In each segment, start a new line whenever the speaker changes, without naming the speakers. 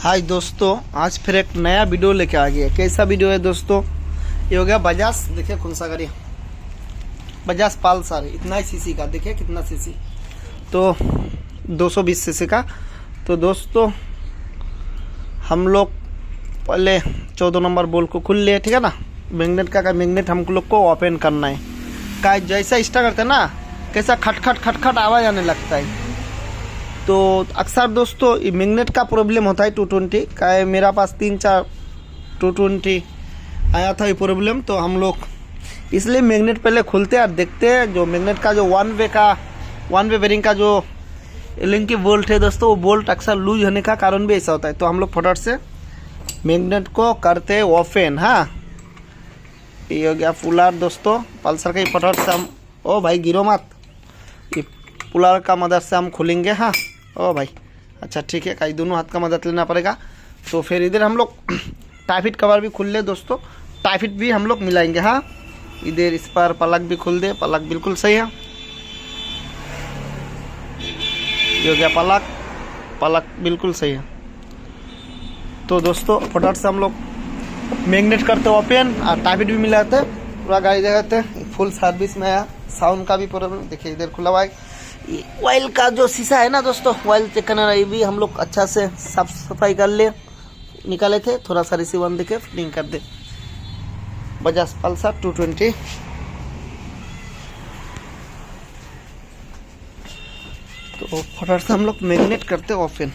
हाय दोस्तों, आज फिर एक नया वीडियो लेके आ गया। कैसा वीडियो है दोस्तों? ये हो गया बजाज। देखिए कौन सा गाड़ी, बजाज पल्सर, इतना ही सीसी का। देखिए कितना सीसी, तो 220 सीसी का। तो दोस्तों हम लोग पहले 14 नंबर बोल को खुल लिए, ठीक है ना। मैग्नेट का मैग्नेट हम लोग को ओपन करना है। का जैसा स्टार्ट करते हैं ना, कैसा खटखट खटखट आवाज़ आने लगता है। तो अक्सर दोस्तों ये मैग्नेट का प्रॉब्लम होता है 220 का। मेरा पास 3-4 220 आया था ये प्रॉब्लम। तो हम लोग इसलिए मैग्नेट पहले खुलते और देखते हैं। जो मैग्नेट का जो वन वे बेरिंग का जो लिंक की बोल्ट है दोस्तों, वो बोल्ट अक्सर लूज होने का कारण भी ऐसा होता है। तो हम लोग फटाफट से मैग्नेट को करते हैं ओपन। हाँ, ये हो गया पुलार दोस्तों पल्सर का। फटाफट से हम, ओ भाई गिरो मत, ये पुलार का मदद से हम खुलेंगे। हाँ ओ भाई, अच्छा ठीक है, कई दोनों हाथ का मदद लेना पड़ेगा। तो फिर इधर हम लोग टाइफिट कवर भी खुल ले दोस्तों, टाइफिट भी हम लोग मिलाएंगे। हाँ, इधर इस पर पलक भी खुल दे, पलक बिल्कुल सही है। ये हो गया पलक बिल्कुल सही है। तो दोस्तों फटाफट से हम लोग मैग्नेट करते ओपन और टाइफिट भी मिलाते, पूरा गाड़ी लगाते। फुल सर्विस में आया। साउंड का भी प्रॉब्लम, देखिए इधर खुला हुआ है। ऑयल का जो शीशा है ना दोस्तों, ऑयल चेक करना, ये भी हम लोग अच्छा से साफ सफाई कर ले, निकाले थे। थोड़ा सा रिसीवन देके फिटिंग कर दे। बजाज पल्सर 220। तो फटाफट से हम लोग मैग्नेट करते ओपन।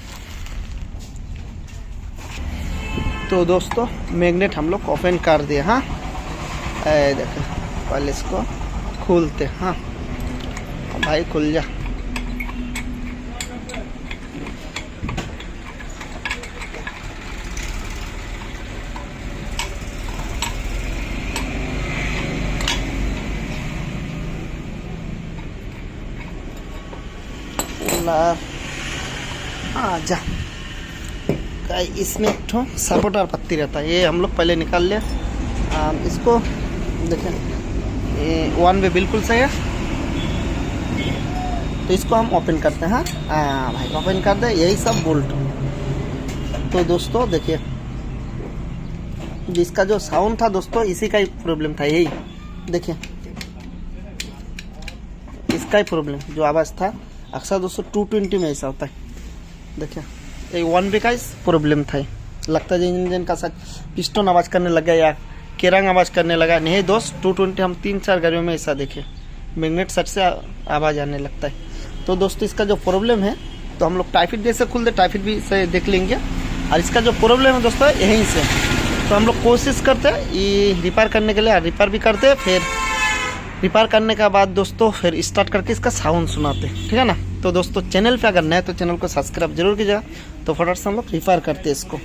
तो दोस्तों मैग्नेट हम लोग ओपन कर दिए। हाँ देखो, पहले इसको खोलते। हाँ भाई खुल जा। जा, इसमें एक ठो सपोर्टर पत्ती रहता है, ये हम लोग पहले निकाल ले। इसको देखें, वन वे बिल्कुल सही है। तो इसको हम ओपन करते हैं। हाँ भाई ओपन कर दे, यही सब बोल्ट। तो दोस्तों देखिए, जिसका जो साउंड था दोस्तों, इसी का ही प्रॉब्लम था। यही देखिए, इसका ही प्रॉब्लम, जो आवाज़ था अक्सर दोस्तों 220 में ऐसा होता है। देखिए ये वन वे का इस प्रॉब्लम था। लगता है इंजन का सच पिस्टन आवाज़ करने लगा या केरंग आवाज़ करने लगा। नहीं दोस्त, 220 हम 3-4 गाड़ियों में ऐसा देखे, मैग्नेट सट से आवाज़ आने लगता है। तो दोस्तों इसका जो प्रॉब्लम है, तो हम लोग टाइफिट जैसे खुल दे, टाइफिट भी से देख लेंगे। और इसका जो प्रॉब्लम है दोस्तों यहीं से, तो हम लोग कोशिश करते हैं ये रिपेयर करने के लिए। रिपेयर भी करते हैं, फिर रिपेयर करने के बाद दोस्तों फिर स्टार्ट करके इसका साउंड सुनाते, ठीक है ना। तो दोस्तों चैनल पे अगर नए तो चैनल को सब्सक्राइब जरूर कीजिएगा। तो फटाफट से हम लोग रिपेयर करते हैं इसको।